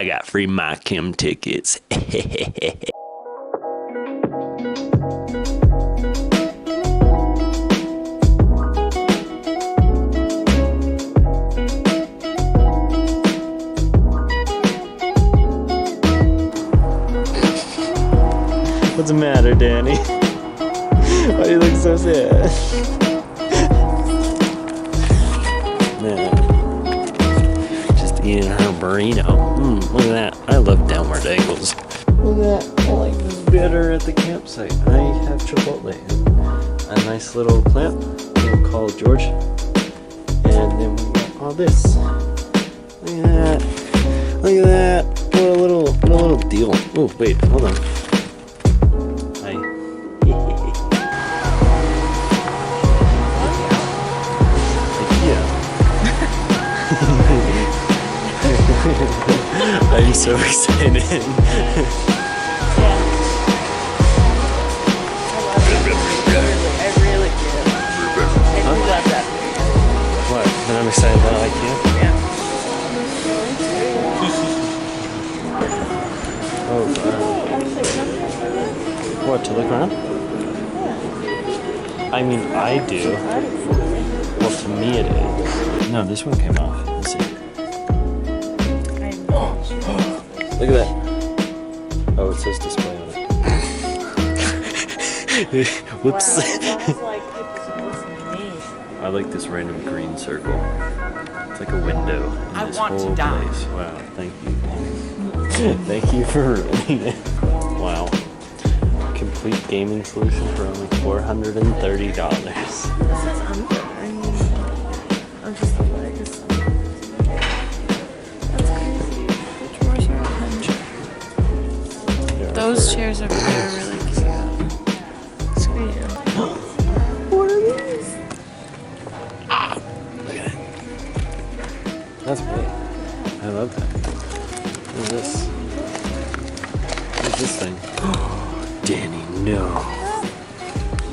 I got free My Chem tickets. What's the matter, Danny? Why do you look so sad? Man, just eating her burrito. Look at that. I love downward angles. Look at that. I like this better at the campsite. I have Chipotle and a nice little clamp. We'll call George. And then we got all this. Look at that. Look at that. What a little deal. Oh, wait, hold on. I'm so excited. Yeah. I really do. I do love that. What? Then I'm excited about Ikea? Yeah. Oh, what, to look around? I mean, I do. Well, to me it is. No, this one came off. Let's see. Look at that. Oh, it says display on it. Whoops. Wow, it sounds like it's supposed to be me. I like this random green circle. It's like a window in I this want to whole die. place. Wow, thank you. Thank you for ruining it. Wow. Complete gaming solution for only $430. This is under. I mean, I'm just the legs. That's crazy. Which one's your 100? Those chairs over there are really cute. Sweet. What are these? Look at it. That's great. I love that. What is this? What is this thing? Danny, no.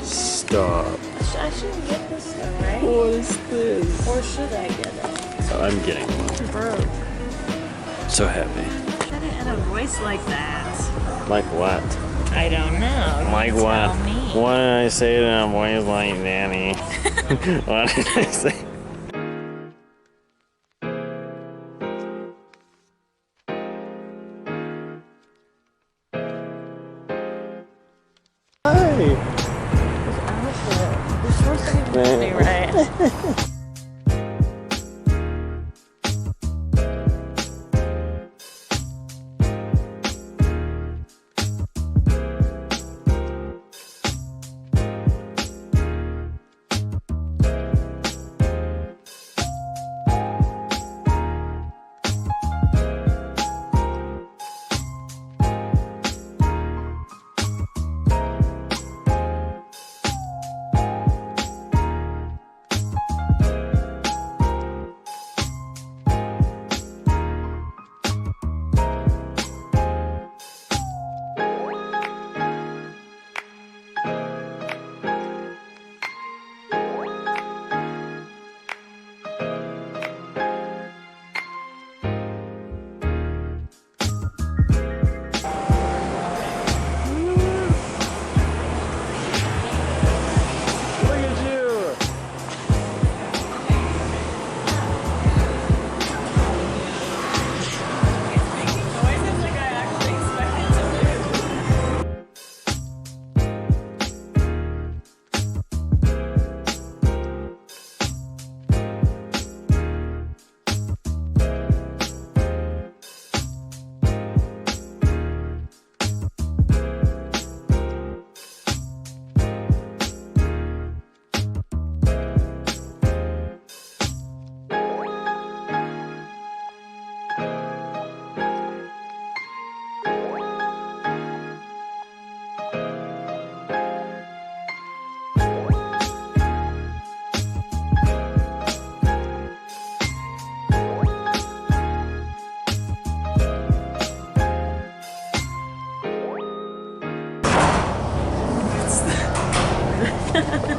Stop. I shouldn't get this though, right? What is this? Or should I get it? So I'm getting one. Broke. So happy. I had a voice like that. Like what? I don't know. Like You what? tell me. What did I say to a voice like Danny? What did I say? Hi. You're supposed to be funny, right?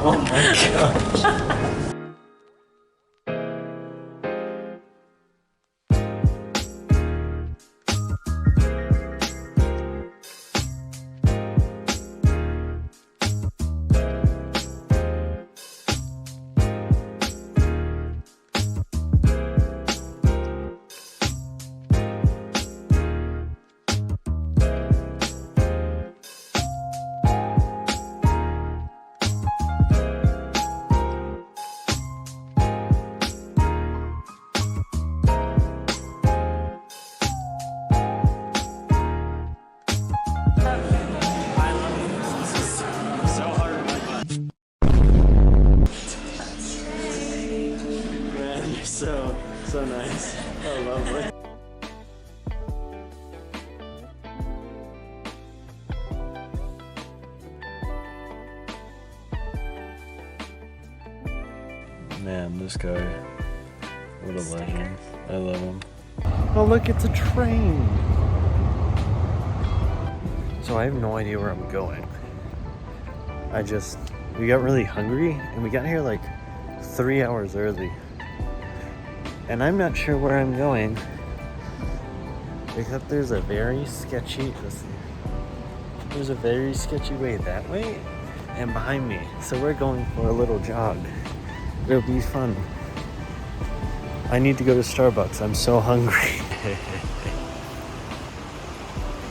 Oh my gosh. Man, this guy, what a legend. I love him. Oh look, it's a train. So I have no idea where I'm going. We got really hungry and we got here like 3 hours early. And I'm not sure where I'm going. Except there's a very sketchy way that way and behind me. So we're going for a little jog. It'll be fun. I need to go to Starbucks. I'm so hungry.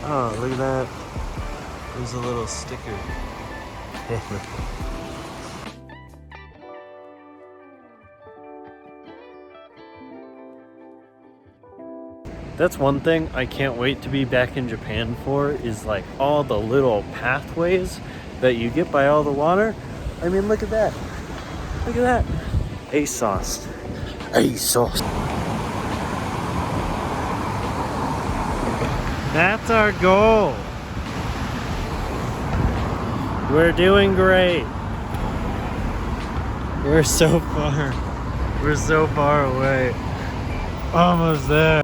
Oh, look at that. There's a little sticker. That's one thing I can't wait to be back in Japan for, is like all the little pathways that you get by all the water. I mean, look at that. Look at that. ASOS. ASOS. That's our goal. We're doing great. We're so far. We're so far away. Almost there.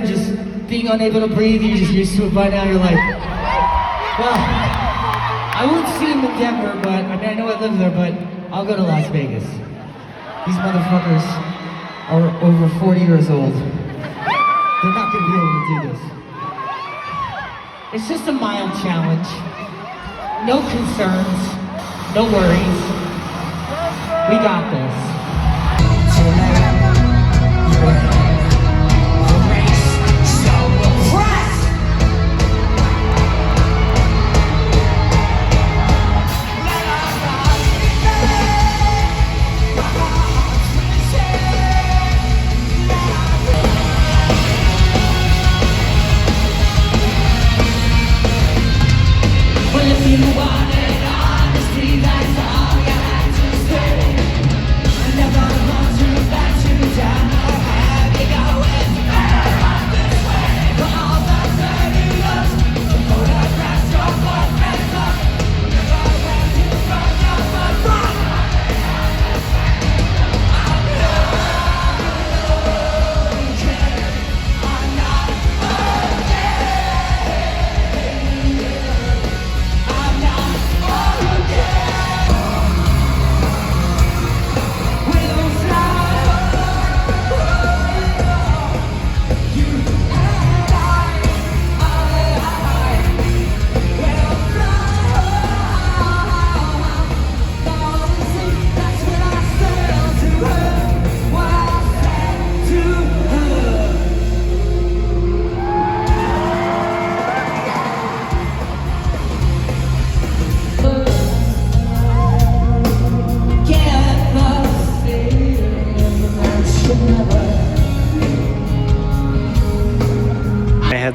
Just being unable to breathe, you're just used to it by now. You're like, well, I won't see him in Denver, but I mean, I know I live there, but I'll go to Las Vegas. These motherfuckers are over 40 years old. They're not gonna be able to do this. It's just a mild challenge. No concerns, no worries. We got this.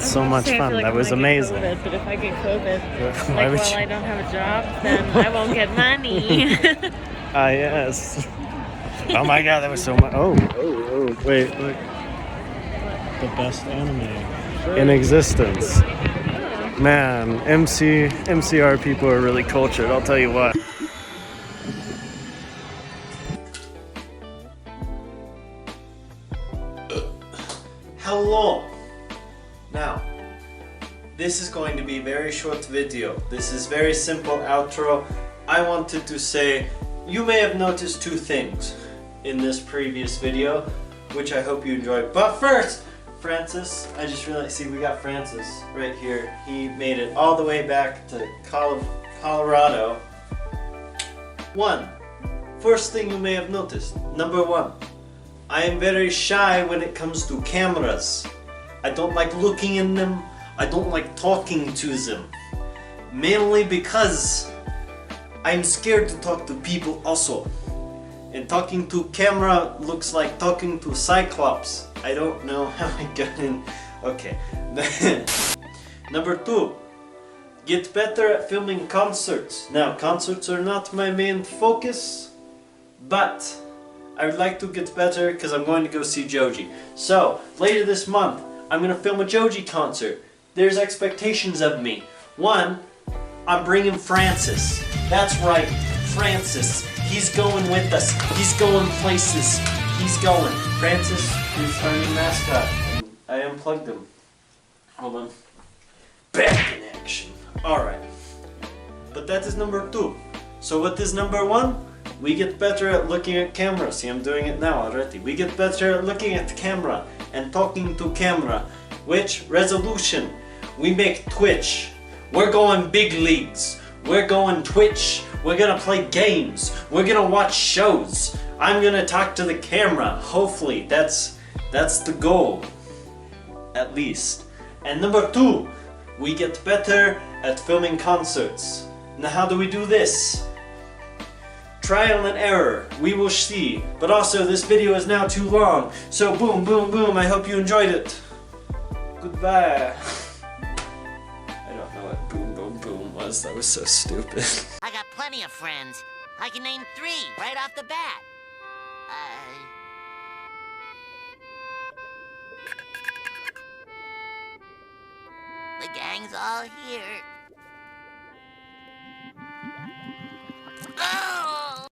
So much fun. That was amazing. COVID, but if I get COVID, Why like would while you? I don't have a job, then I won't get money. Ah, yes. Oh my god, that was so much. Oh, wait, look. The best anime in existence. Man, MCR people are really cultured, I'll tell you what. Hello. Now, this is going to be a very short video. This is very simple outro. I wanted to say, you may have noticed two things in this previous video, which I hope you enjoyed. But first, Francis, I just realized, see, we got Francis right here. He made it all the way back to Colorado. First thing you may have noticed, number one, I am very shy when it comes to cameras. I don't like looking in them. I don't like talking to them. Mainly because I'm scared to talk to people also. And talking to camera looks like talking to Cyclops. I don't know how I got in. Okay. Number two, get better at filming concerts. Now, concerts are not my main focus, but I would like to get better because I'm going to go see Joji. So, later this month, I'm going to film a Joji concert. There's expectations of me. One, I'm bringing Francis. That's right, Francis. He's going with us. He's going places. He's going. Francis is our new mascot. I unplugged him. Hold on. Back in action. Alright. But that is number 2. So what is number 1? We get better at looking at camera. See, I'm doing it now already. We get better at looking at camera and talking to camera. Which resolution? We make Twitch. We're going big leagues. We're going Twitch. We're gonna play games. We're gonna watch shows. I'm gonna talk to the camera. Hopefully, that's the goal. At least. And number 2, we get better at filming concerts. Now how do we do this? Trial and error, we will see. But also this video is now too long. So boom, boom, boom, I hope you enjoyed it. Goodbye. I don't know what boom, boom, boom was. That was so stupid. I got plenty of friends. I can name 3 right off the bat. The gang's all here. Oh!